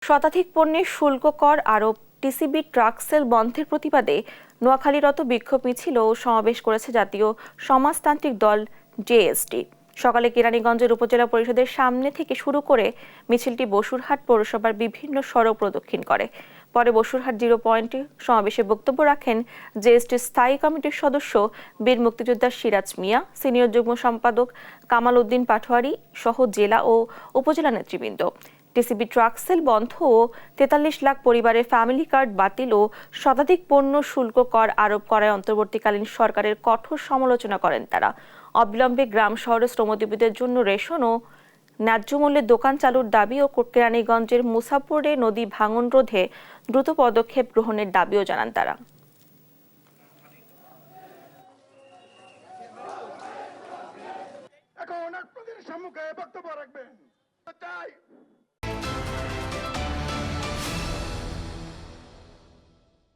শতাধিক পণ্যের শুল্ক কর আরোপ, টিসিবি ট্রাক সেল বন্ধের প্রতিবাদে নোয়াখালীরত বিক্ষোভ মিছিল ও সমাবেশ করেছে জাতীয় সমাজতান্ত্রিক দল জেএসটি। সকালে কেরানীগঞ্জের উপজেলা পরিষদের সামনে থেকে শুরু করে মিছিলটি বসুরহাট পৌরসভার বিভিন্ন সড়ক প্রদক্ষিণ করে। পরে বসুরহাট 0 পয়েন্টে সমাবেশে বক্তব্য রাখেন জেএসটির স্থায়ী কমিটির সদস্য বীর মুক্তিযোদ্ধা সিরাজ মিয়া, সিনিয়র যুগ্ম সম্পাদক কামাল উদ্দিন পাটোয়ারি সহ জেলা ও উপজেলা নেতৃবৃন্দ। টিসিবি ট্রাক সেল বন্ধ ও 43 লাখ পরিবারের ফ্যামিলি কার্ড বাতিল ও শতাধিক পণ্য শুল্ক কর আরোপ করায় অন্তর্বর্তীকালীন সরকারের কঠোর সমালোচনা করেন তারা। অবিলম্বে গ্রাম শহরে শ্রমজীবীদের জন্য রেশন ও ন্যায্য মূল্যে দোকান চালুর দাবি ও কেরানীগঞ্জের মুসাপুরে নদী ভাঙন রোধে দ্রুত পদক্ষেপ গ্রহণের দাবিও জানান তারা। এখন আপনাদের সম্মুখে বক্তব্য রাখবেন